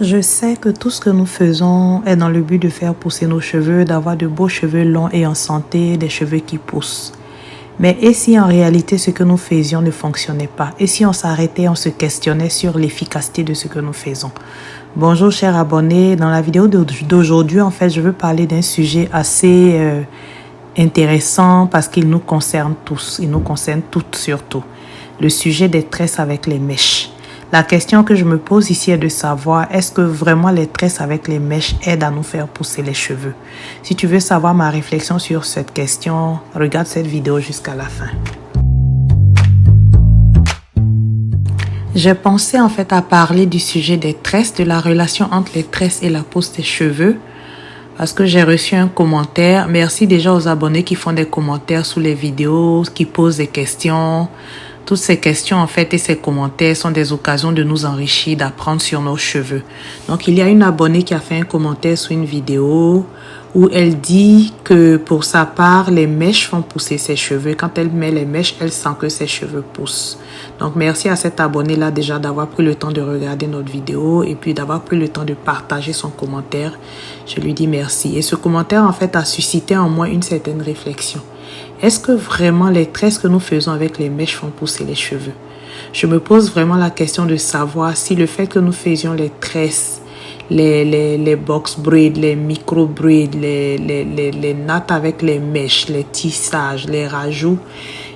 Je sais que tout ce que nous faisons est dans le but de faire pousser nos cheveux, d'avoir de beaux cheveux longs et en santé, des cheveux qui poussent. Mais et si en réalité ce que nous faisions ne fonctionnait pas? Et si on s'arrêtait, on se questionnait sur l'efficacité de ce que nous faisons? Bonjour chers abonnés, dans la vidéo d'aujourd'hui, en fait, je veux parler d'un sujet assez intéressant parce qu'il nous concerne tous, il nous concerne toutes surtout. Le sujet des tresses avec les mèches. La question que je me pose ici est de savoir, est-ce que vraiment les tresses avec les mèches aident à nous faire pousser les cheveux? Si tu veux savoir ma réflexion sur cette question, regarde cette vidéo jusqu'à la fin. J'ai pensé en fait à parler du sujet des tresses, de la relation entre les tresses et la pousse des cheveux. Parce que j'ai reçu un commentaire. Merci déjà aux abonnés qui font des commentaires sous les vidéos, qui posent des questions. Toutes ces questions en fait et ces commentaires sont des occasions de nous enrichir, d'apprendre sur nos cheveux. Donc il y a une abonnée qui a fait un commentaire sous une vidéo où elle dit que pour sa part, les mèches font pousser ses cheveux. Quand elle met les mèches, elle sent que ses cheveux poussent. Donc merci à cette abonnée-là déjà d'avoir pris le temps de regarder notre vidéo et puis d'avoir pris le temps de partager son commentaire. Je lui dis merci. Et ce commentaire en fait a suscité en moi une certaine réflexion. Est-ce que vraiment les tresses que nous faisons avec les mèches font pousser les cheveux? Je me pose vraiment la question de savoir si le fait que nous faisions les tresses, les box braids, les micro braids, les nattes avec les mèches, les tissages, les rajouts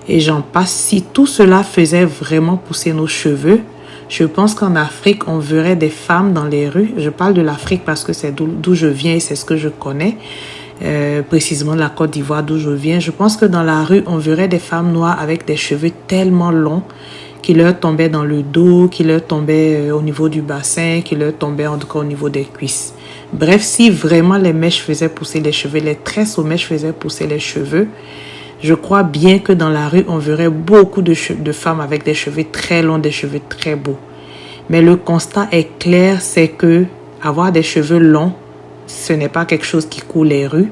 et j'en passe, si tout cela faisait vraiment pousser nos cheveux, je pense qu'en Afrique, on verrait des femmes dans les rues. Je parle de l'Afrique parce que c'est d'où je viens et c'est ce que je connais. Précisément de la Côte d'Ivoire d'où je viens. Je pense que dans la rue, on verrait des femmes noires avec des cheveux tellement longs qui leur tombaient dans le dos, qui leur tombaient au niveau du bassin, qui leur tombaient en tout cas au niveau des cuisses. Bref, si vraiment les mèches faisaient pousser les cheveux, les tresses aux mèches faisaient pousser les cheveux, je crois bien que dans la rue, on verrait beaucoup de femmes avec des cheveux très longs, des cheveux très beaux. Mais le constat est clair, c'est que avoir des cheveux longs, ce n'est pas quelque chose qui court les rues.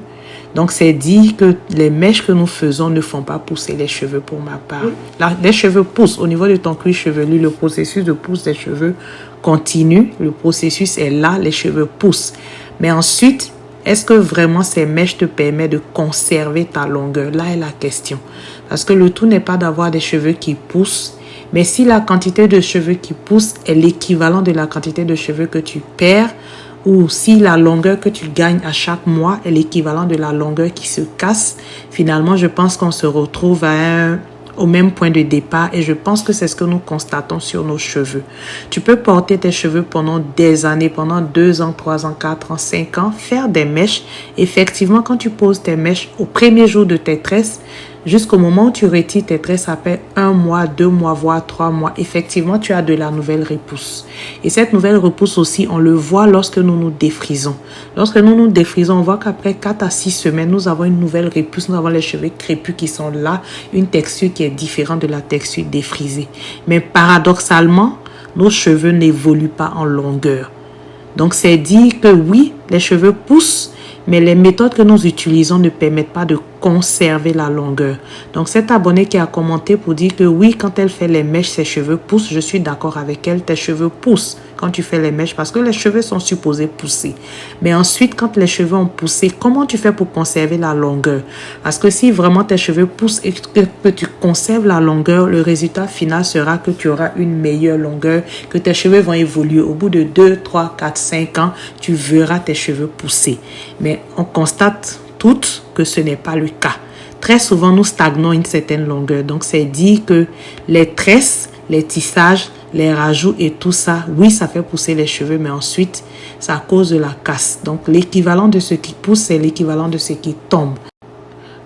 Donc, c'est dit que les mèches que nous faisons ne font pas pousser les cheveux pour ma part. Là, les cheveux poussent. Au niveau de ton cuir chevelu, le processus de pousse des cheveux continue. Le processus est là, les cheveux poussent. Mais ensuite, est-ce que vraiment ces mèches te permettent de conserver ta longueur? Là est la question. Parce que le tout n'est pas d'avoir des cheveux qui poussent. Mais si la quantité de cheveux qui poussent est l'équivalent de la quantité de cheveux que tu perds, ou si la longueur que tu gagnes à chaque mois est l'équivalent de la longueur qui se casse, finalement, je pense qu'on se retrouve au même point de départ et je pense que c'est ce que nous constatons sur nos cheveux. Tu peux porter tes cheveux pendant des années, pendant 2 ans, 3 ans, 4 ans, 5 ans, faire des mèches. Effectivement, quand tu poses tes mèches au premier jour de tes tresses, jusqu'au moment où tu retires tes tresses après 1 mois, 2 mois, voire 3 mois, effectivement, tu as de la nouvelle repousse. Et cette nouvelle repousse aussi, on le voit lorsque nous nous défrisons. Lorsque nous nous défrisons, on voit qu'après 4 à 6 semaines, nous avons une nouvelle repousse. Nous avons les cheveux crépus qui sont là, une texture qui est différente de la texture défrisée. Mais paradoxalement, nos cheveux n'évoluent pas en longueur. Donc, c'est dit que oui, les cheveux poussent, mais les méthodes que nous utilisons ne permettent pas de conserver la longueur. Donc, cette abonnée qui a commenté pour dire que oui, quand elle fait les mèches, ses cheveux poussent. Je suis d'accord avec elle, tes cheveux poussent quand tu fais les mèches parce que les cheveux sont supposés pousser. Mais ensuite, quand les cheveux ont poussé, comment tu fais pour conserver la longueur? Parce que si vraiment tes cheveux poussent et que tu conserves la longueur, le résultat final sera que tu auras une meilleure longueur, que tes cheveux vont évoluer. Au bout de 2, 3, 4, 5 ans, tu verras tes cheveux pousser. Mais on constate toutes que ce n'est pas le cas. Très souvent, nous stagnons une certaine longueur. Donc, c'est dit que les tresses, les tissages, les rajouts et tout ça, oui, ça fait pousser les cheveux, mais ensuite, ça cause de la casse. Donc, l'équivalent de ce qui pousse, c'est l'équivalent de ce qui tombe.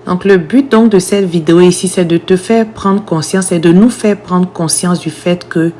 Donc, le but donc de cette vidéo ici, c'est de te faire prendre conscience et de nous faire prendre conscience du fait que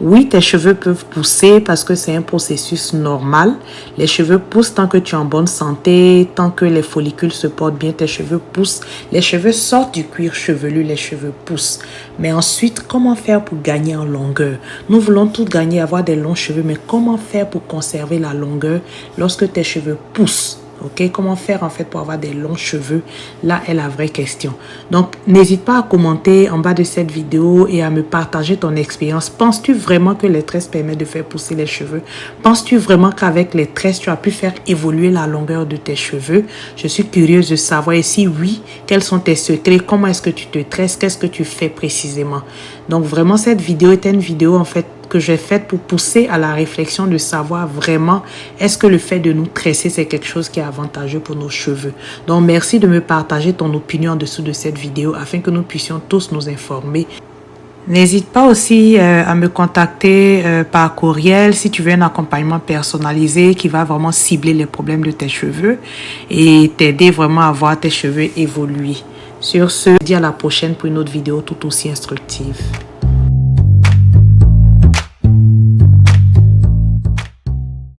oui, tes cheveux peuvent pousser parce que c'est un processus normal. Les cheveux poussent tant que tu es en bonne santé, tant que les follicules se portent bien, tes cheveux poussent. Les cheveux sortent du cuir chevelu, les cheveux poussent. Mais ensuite, comment faire pour gagner en longueur? Nous voulons tous gagner, avoir des longs cheveux, mais comment faire pour conserver la longueur lorsque tes cheveux poussent? Ok, comment faire en fait pour avoir des longs cheveux? Là est la vraie question. Donc, n'hésite pas à commenter en bas de cette vidéo et à me partager ton expérience. Penses-tu vraiment que les tresses permettent de faire pousser les cheveux? Penses-tu vraiment qu'avec les tresses, tu as pu faire évoluer la longueur de tes cheveux? Je suis curieuse de savoir. Et si oui, quels sont tes secrets? Comment est-ce que tu te tresses? Qu'est-ce que tu fais précisément? Donc, vraiment, cette vidéo était une vidéo en fait que j'ai faite pour pousser à la réflexion de savoir vraiment est-ce que le fait de nous tresser c'est quelque chose qui est avantageux pour nos cheveux. Donc merci de me partager ton opinion en dessous de cette vidéo afin que nous puissions tous nous informer. N'hésite pas aussi à me contacter par courriel si tu veux un accompagnement personnalisé qui va vraiment cibler les problèmes de tes cheveux et t'aider vraiment à voir tes cheveux évoluer. Sur ce, je te dis à la prochaine pour une autre vidéo tout aussi instructive.